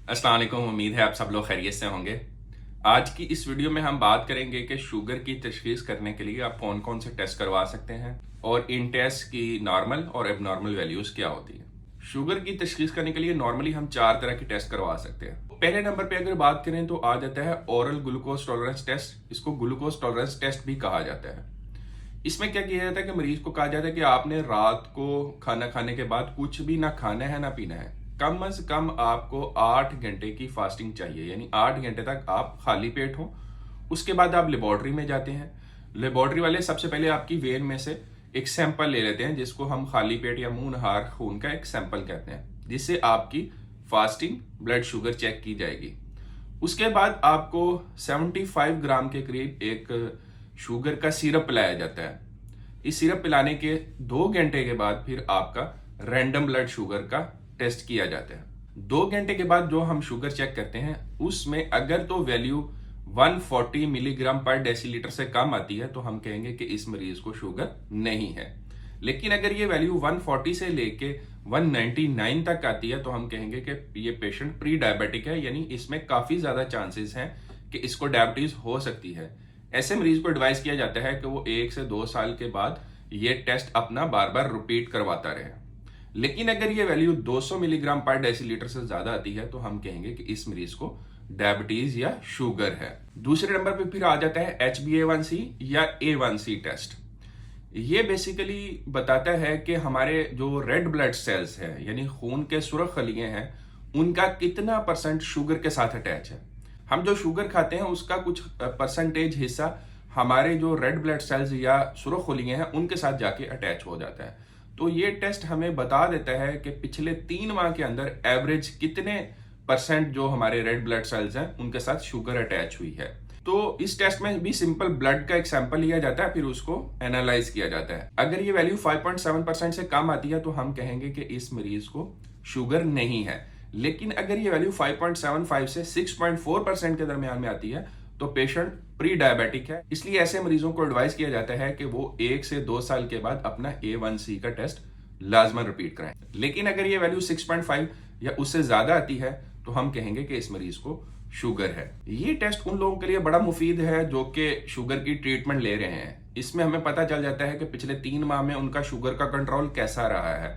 अस्सलाम वालेकुम। उम्मीद है आप सब लोग खैरियत से होंगे। आज की इस वीडियो में हम बात करेंगे कि शुगर की तशखीस करने के लिए आप कौन कौन से टेस्ट करवा सकते हैं और इन टेस्ट की नॉर्मल और एबनॉर्मल वैल्यूज क्या होती है। शुगर की तशखीस करने के लिए नॉर्मली हम 4 तरह के टेस्ट करवा सकते हैं। पहले नंबर पे अगर बात करें तो आ जाता है ओरल ग्लूकोज टॉलरेंस टेस्ट। इसको ग्लूकोज टॉलरेंस टेस्ट भी कहा जाता है। इसमें क्या किया जाता है कि मरीज को कहा जाता है कि आपने रात को खाना खाने के बाद कुछ भी ना खाना है ना पीना है। कम से कम आपको 8 घंटे की फास्टिंग चाहिए, यानी 8 घंटे तक आप खाली पेट हो। उसके बाद आप लेबोरेटरी में जाते हैं। लेबोरेटरी वाले सबसे पहले आपकी वेन में से एक सैंपल ले लेते हैं, जिसको हम खाली पेट या मुंह नहार खून का एक सैंपल कहते हैं, जिससे आपकी फास्टिंग ब्लड शुगर चेक की जाएगी। उसके बाद आपको 75 ग्राम के करीब एक शुगर का सिरप पिलाया जाता है। इस सिरप पिलाने के 2 घंटे के बाद फिर आपका रैंडम ब्लड शुगर का टेस्ट किया जाता है। 2 घंटे के बाद जो हम शुगर चेक करते हैं उसमें अगर तो वैल्यू 140 मिलीग्राम पर डेसीलीटर से कम आती है तो हम कहेंगे कि इस मरीज को शुगर नहीं है। लेकिन अगर ये वैल्यू 140 से लेके 199 तक आती है तो हम कहेंगे कि ये पेशेंट प्री डायबिटिक है, यानी इसमें काफी ज्यादा चांसेस हैं कि इसको डायबिटीज हो सकती है। ऐसे मरीज को एडवाइस किया जाता है कि वो 1 से 2 साल के बाद ये टेस्ट अपना बार बार रिपीट करवाता रहे। लेकिन अगर ये वैल्यू 200 मिलीग्राम पर डेसीलीटर से ज्यादा आती है तो हम कहेंगे कि इस मरीज को डायबिटीज या शुगर है। दूसरे नंबर पे फिर आ जाता है HbA1c या A1c टेस्ट। ये बेसिकली बताता है कि हमारे जो रेड ब्लड सेल्स है, यानी खून के सुर्ख खलिए हैं, उनका कितना परसेंट शुगर के साथ अटैच है। हम जो शुगर खाते हैं उसका कुछ परसेंटेज हिस्सा हमारे जो रेड ब्लड सेल्स या सुर्ख खलिए हैं उनके साथ जाके अटैच हो जाता है। तो ये टेस्ट हमें बता देता है कि पिछले 3 माह के अंदर एवरेज कितने परसेंट जो हमारे रेड ब्लड सेल्स हैं उनके साथ शुगर अटैच हुई है। तो इस टेस्ट में भी सिंपल ब्लड का एक सैंपल लिया जाता है, फिर उसको एनालाइज किया जाता है। अगर ये वैल्यू 5.7% से कम आती है तो हम कहेंगे कि इस मरीज को शुगर नहीं है। लेकिन अगर ये वैल्यू 5.75 से 6.4% के दरमियान में आती है तो पेशेंट प्री डायबिटिक है। इसलिए ऐसे मरीजों को एडवाइस किया जाता है कि वो 1 से 2 साल के बाद अपना A1c का टेस्ट लाजमन रिपीट कराएं। लेकिन अगर ये वैल्यू 6.5 या उससे ज्यादा आती है तो हम कहेंगे कि इस मरीज को शुगर है। ये टेस्ट उन लोगों के लिए बड़ा मुफीद है जो कि शुगर की ट्रीटमेंट ले रहे हैं। इसमें हमें पता चल जाता है कि पिछले 3 माह में उनका शुगर का कंट्रोल कैसा रहा है,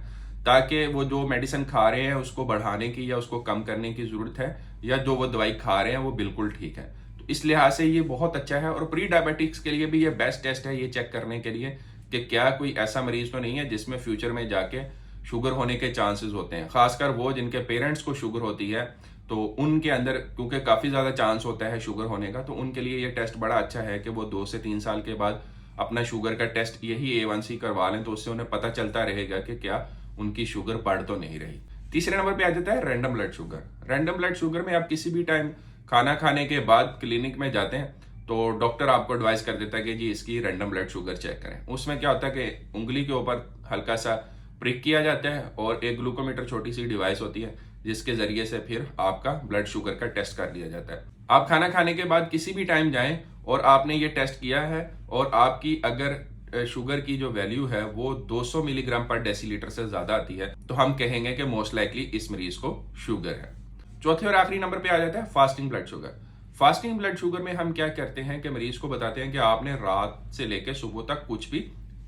ताकि वो जो मेडिसिन खा रहे हैं उसको बढ़ाने की या उसको कम करने की जरूरत है, या जो वो दवाई खा रहे हैं वो बिल्कुल ठीक है। तो इस लिहाज से ये बहुत अच्छा है और प्री डायबिटिक्स के लिए भी ये बेस्ट टेस्ट है ये चेक करने के लिए कि क्या कोई ऐसा मरीज तो नहीं है जिसमें फ्यूचर में जाके शुगर होने के चांसेस होते हैं। खासकर वो जिनके पेरेंट्स को शुगर होती है तो उनके अंदर क्योंकि काफी ज्यादा चांस होता है शुगर होने का, तो उनके लिए ये टेस्ट बड़ा अच्छा है कि वो 2 से 3 साल के बाद अपना शुगर का टेस्ट यही A1c करवा लें, तो उससे उन्हें पता चलता रहेगा कि क्या उनकी शुगर बढ़ तो नहीं रही। तीसरे नंबर पे आ जाता है random blood sugar. Random blood sugar में आप किसी भी टाइम खाना खाने के बाद क्लिनिक में जाते हैं तो डॉक्टर आपको एडवाइस कर देता है कि जी इसकी रैंडम ब्लड शुगर चेक करें। उसमें क्या होता है कि उंगली के ऊपर हल्का सा प्रिक किया जाता है और एक ग्लूकोमीटर छोटी सी डिवाइस होती है जिसके जरिए से फिर आपका ब्लड शुगर का टेस्ट कर लिया जाता है। आप खाना खाने के बाद किसी भी टाइम जाएं और आपने ये टेस्ट किया है और आपकी अगर शुगर की जो वैल्यू है वो 200 मिलीग्राम पर डेसीलीटर से ज्यादा आती है तो हम कहेंगे कि मोस्ट लाइकली इस मरीज को शुगर है। चौथे और आखिरी नंबर पे आ जाता है fasting blood sugar. Fasting blood sugar में हम क्या करते हैं कि मरीज को बताते हैं कि आपने रात से लेकर सुबह तक कुछ भी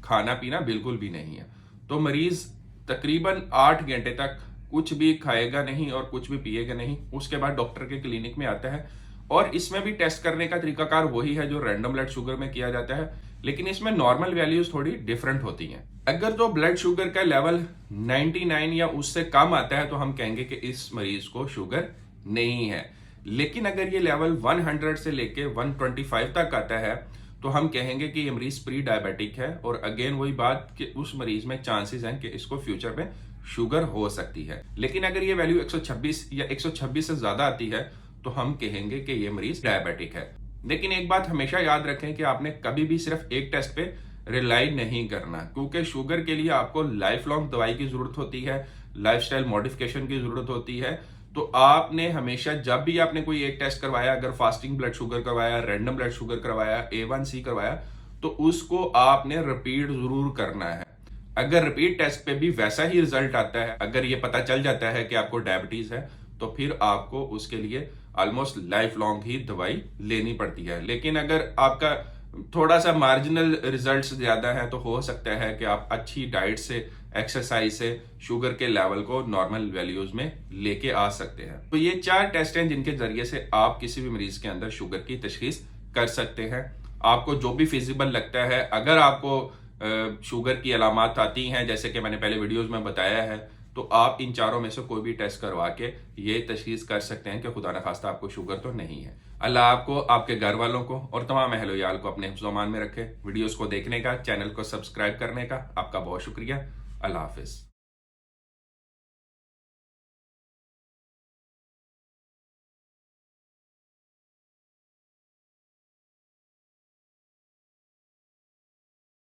खाना पीना बिल्कुल भी नहीं है। तो मरीज तकरीबन 8 घंटे तक कुछ भी खाएगा नहीं और कुछ भी पिएगा नहीं। उसके बाद डॉक्टर के क्लिनिक में आता है और इसमें भी टेस्ट करने का तरीकाकार वही है जो रैंडम ब्लड शुगर में किया जाता है, लेकिन इसमें नॉर्मल वैल्यूज थोड़ी डिफरेंट होती हैं। अगर तो ब्लड शुगर का लेवल 99 या उससे कम आता है तो हम कहेंगे कि इस मरीज को शुगर नहीं है। लेकिन अगर ये लेवल 100 से लेके 125 तक आता है तो हम कहेंगे कि ये मरीज प्री डायबिटिक है और अगेन वही बात कि उस मरीज में चांसेस हैं कि इसको फ्यूचर में शुगर हो सकती है। लेकिन अगर ये वैल्यू 126 या 126 से ज्यादा आती है तो हम कहेंगे कि ये मरीज डायबिटिक है। लेकिन एक बात हमेशा याद रखें कि आपने कभी भी सिर्फ एक टेस्ट पे रिलाई नहीं करना, क्योंकि शुगर के लिए आपको लाइफ लॉन्ग दवाई की जरूरत होती है, लाइफस्टाइल मॉडिफिकेशन की जरूरत होती है। तो आपने हमेशा जब भी आपने कोई एक टेस्ट करवाया, अगर फास्टिंग ब्लड शुगर करवाया, रैंडम ब्लड शुगर करवाया, A1c करवाया, तो उसको आपने रिपीट जरूर करना है। अगर रिपीट टेस्ट पे भी वैसा ही रिजल्ट आता है, अगर ये पता चल जाता है कि आपको डायबिटीज है, तो फिर आपको उसके लिए ऑलमोस्ट लाइफ लॉन्ग ही दवाई लेनी पड़ती है। लेकिन अगर आपका थोड़ा सा मार्जिनल रिजल्ट्स ज्यादा है तो हो सकता है कि आप अच्छी डाइट से, एक्सरसाइज से शुगर के लेवल को नॉर्मल वैल्यूज में लेके आ सकते हैं। तो ये 4 टेस्ट हैं जिनके जरिए से आप किसी भी मरीज के अंदर शुगर की तशखीस कर सकते हैं। आपको जो भी फिजिबल लगता है, अगर आपको शुगर की अलामात आती हैं जैसे कि मैंने पहले वीडियोस में बताया है, तो आप इन चारों में से कोई भी टेस्ट करवा के ये तशखीस कर सकते हैं कि खुदा न खास्ता आपको शुगर तो नहीं है। अल्लाह आपको, आपके घर वालों को और तमाम अहल-ओ-याल को अपने हिफ्ज़-ओ-अमान में रखे। वीडियोस को देखने का, चैनल को सब्सक्राइब करने का आपका बहुत शुक्रिया। अल्लाह हाफिज।